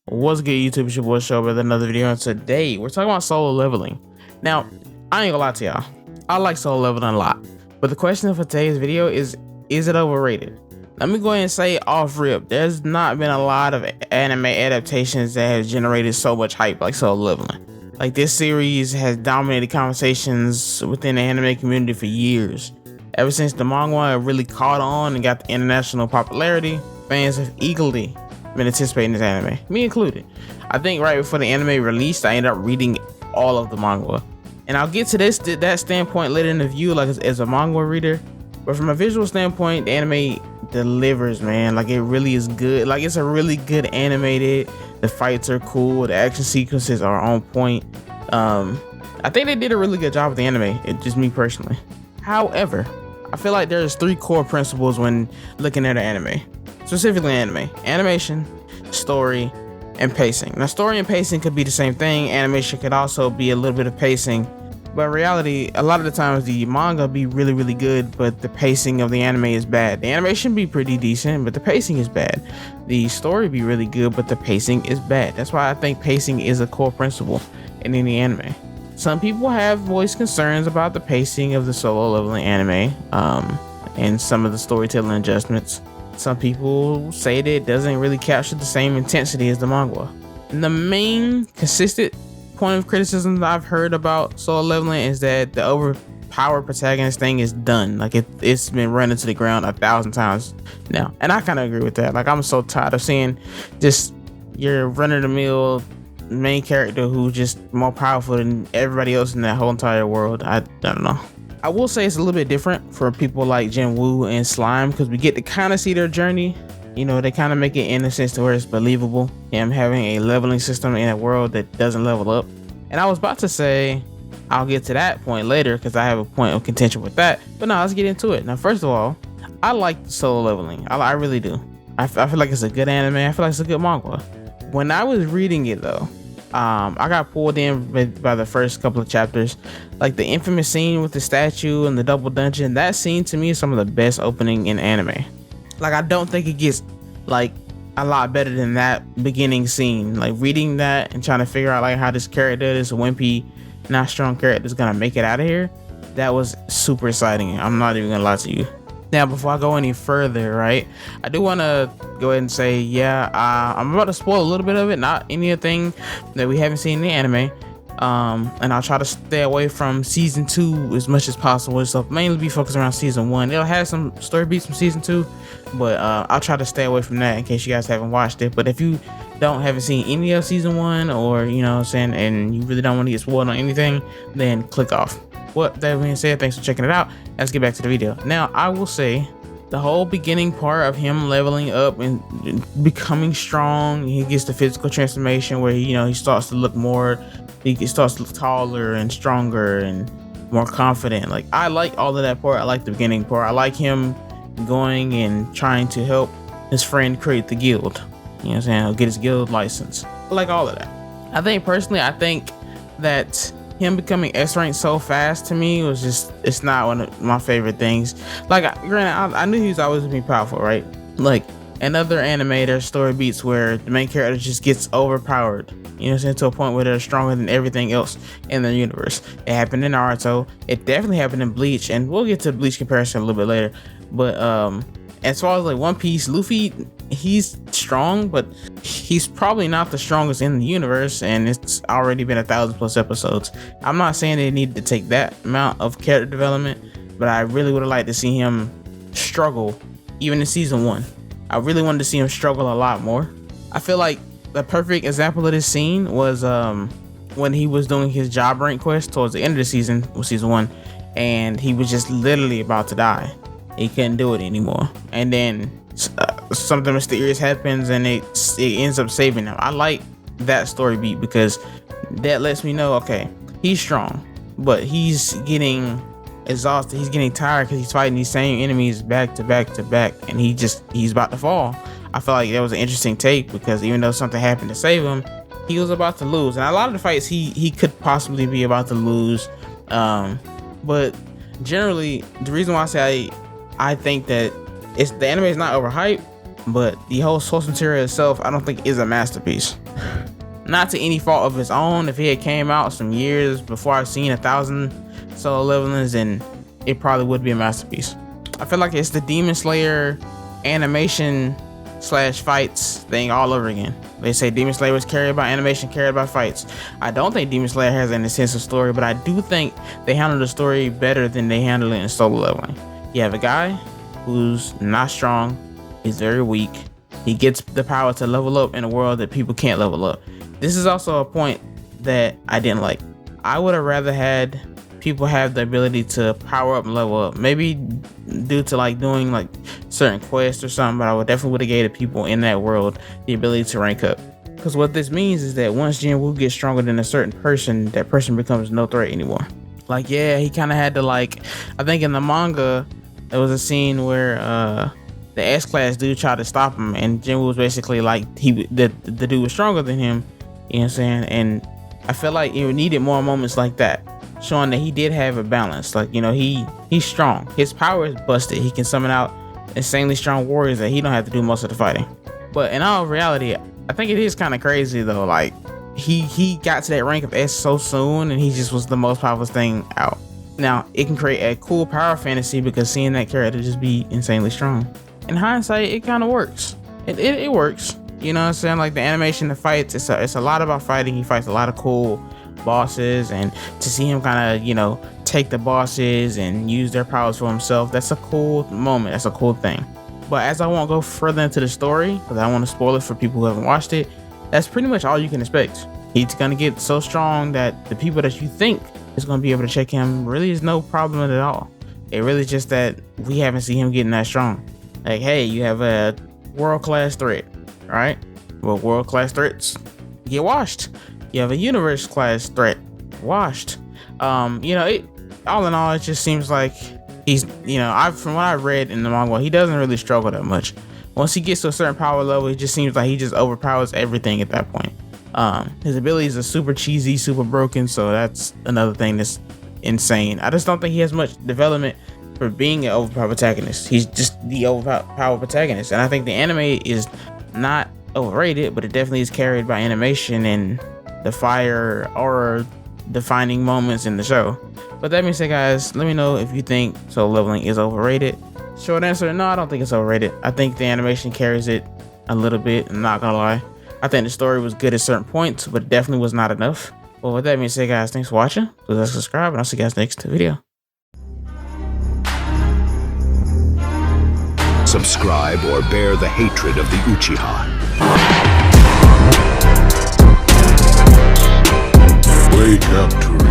What's good, YouTube? It's your boy Show with another video, and today we're talking about solo leveling. Now, I ain't gonna lie to y'all, I like solo leveling a lot, but the question for today's video is it overrated? Let me go ahead and say off rip, there's not been a lot of anime adaptations that have generated so much hype like solo leveling. Like, this series has dominated conversations within the anime community for years. Ever since the Manhwa really caught on and got the international popularity, fans have eagerly been anticipating this anime, me included. I think right before the anime released, I ended up reading all of the manga, and I'll get to that standpoint later in the view, like as a manga reader. But from a visual standpoint, the anime delivers, man. Like, it really is good. Like, it's a really good animated. The fights are cool. The action sequences are on point. I think they did a really good job with the anime. Just me personally. However, I feel like there's 3 core principles when looking at an anime. Specifically anime: animation, story, and pacing. Now, story and pacing could be the same thing. Animation could also be a little bit of pacing, but in reality, a lot of the times the manga be really good, but the pacing of the anime is bad. The animation be pretty decent, but the pacing is bad. The story be really good, but the pacing is bad. That's why I think pacing is a core principle in any anime. Some people have voiced concerns about the pacing of the solo leveling anime, and some of the storytelling adjustments. Some people say that it doesn't really capture the same intensity as the manga. And the main consistent point of criticism that I've heard about solo leveling is that the overpowered protagonist thing is done. Like, it's been run into the ground 1,000 times now. And I kind of agree with that. Like, I'm so tired of seeing just your run-of-the-mill main character who's just more powerful than everybody else in that whole entire world. I don't know. I will say it's a little bit different for people like Jinwoo and Slime, because we get to kind of see their journey. You know, they kind of make it in a sense to where it's believable, him having a leveling system in a world that doesn't level up. And I was about to say I'll get to that point later because I have a point of contention with that, but no, let's get into it. Now, first of all, I like solo leveling. I really do. I feel like it's a good anime. I feel like it's a good manga. When I was reading it though, I got pulled in by the first couple of chapters. Like, the infamous scene with the statue and the double dungeon, that scene to me is some of the best opening in anime. Like, I don't think it gets like a lot better than that beginning scene. Like, reading that and trying to figure out like how this character, this wimpy, not strong character, is gonna make it out of here, that was super exciting. I'm not even gonna lie to you. Now, before I go any further, right, I do want to go ahead and say, I'm about to spoil a little bit of it, not anything that we haven't seen in the anime. And I'll try to stay away from season 2 as much as possible. So mainly be focused around season 1. It'll have some story beats from season 2, but I'll try to stay away from that in case you guys haven't watched it. But if you haven't seen any of season 1, or you know what I'm saying, and you really don't want to get spoiled on anything, then click off. What that being said, thanks for checking it out. Let's get back to the video. Now, I will say the whole beginning part of him leveling up and becoming strong, he gets the physical transformation where he starts to look more, he starts to look taller and stronger and more confident. Like, I like all of that part. I like the beginning part. I like him going and trying to help his friend create the guild. You know what I'm saying? He'll get his guild license. I like all of that. I think that him becoming S rank so fast to me was it's not one of my favorite things. Like, granted, I knew he was always gonna be powerful, right? Like, in other anime, there's story beats where the main character just gets overpowered, you know what I'm saying, to a point where they're stronger than everything else in their universe. It happened in Naruto. It definitely happened in Bleach, and we'll get to the Bleach comparison a little bit later. But as far as like One Piece, Luffy, he's strong, but he's probably not the strongest in the universe, and it's already been 1,000+ episodes. I'm not saying they needed to take that amount of character development, but I really would have liked to see him struggle even in season 1. I really wanted to see him struggle a lot more. I feel like the perfect example of this scene was when he was doing his job rank quest towards the end of the season, with season 1, and he was just literally about to die. He couldn't do it anymore, and then something mysterious happens and it ends up saving him. I like that story beat because that lets me know, okay, he's strong, but he's getting exhausted, he's getting tired because he's fighting these same enemies back to back to back, and he's about to fall. I felt like that was an interesting take because even though something happened to save him, he was about to lose. And a lot of the fights he could possibly be about to lose, but generally the reason why I say I think that the anime is not overhyped, but the whole source material itself, I don't think is a masterpiece. not to any fault of his own. If he had came out some years before I've seen 1,000 solo levelings, then it probably would be a masterpiece. I feel like it's the Demon Slayer animation slash fights thing all over again. They say Demon Slayer was carried by animation, carried by fights. I don't think Demon Slayer has an intensive story, but I do think they handle the story better than they handle it in solo leveling. You have a guy who's not strong, he's very weak, he gets the power to level up in a world that people can't level up. This is also a point that I didn't like. I would have rather had people have the ability to power up and level up, maybe due to like doing like certain quests or something, but I would definitely would have gave the people in that world the ability to rank up. Because what this means is that once Jinwoo gets stronger than a certain person, that person becomes no threat anymore. Like, yeah, he kind of had to, like, I think in the manga there was a scene where the S-class dude tried to stop him, and Jinwoo was basically like, the dude was stronger than him, you know what I'm saying? And I feel like it needed more moments like that, showing that he did have a balance. Like, you know, he's strong, his power is busted, he can summon out insanely strong warriors that he don't have to do most of the fighting. But in all reality, I think it is kind of crazy though. Like, he got to that rank of S so soon, and he just was the most powerful thing out. Now, it can create a cool power fantasy because seeing that character just be insanely strong. In hindsight, it kind of works. It works. You know what I'm saying? Like, the animation, the fights, it's a lot about fighting. He fights a lot of cool bosses, and to see him kind of, you know, take the bosses and use their powers for himself, that's a cool moment. That's a cool thing. But as I won't go further into the story, because I don't want to spoil it for people who haven't watched it, that's pretty much all you can expect. He's gonna get so strong that the people that you think is gonna be able to check him really is no problem at all. It really is just that we haven't seen him getting that strong. Like, hey, you have a world-class threat, right? Well, world-class threats get washed. You have a universe-class threat, washed. You know, all in all, it just seems like he's, you know, from what I read in the manga, he doesn't really struggle that much. Once he gets to a certain power level, it just seems like he just overpowers everything at that point. His abilities are super cheesy, super broken, so that's another thing that's insane. I just don't think he has much development for being an overpowered protagonist. He's just the overpowered protagonist, and I think the anime is not overrated, but it definitely is carried by animation and the fire or defining moments in the show. But that being said, guys, let me know if you think solo leveling is overrated. Short answer, no, I don't think it's overrated. I think the animation carries it a little bit, I'm not gonna lie. I think the story was good at certain points, but it definitely was not enough. Well, with that being said, guys, thanks for watching. Please subscribe, and I'll see you guys next video. Subscribe or bear the hatred of the Uchiha. Wake up to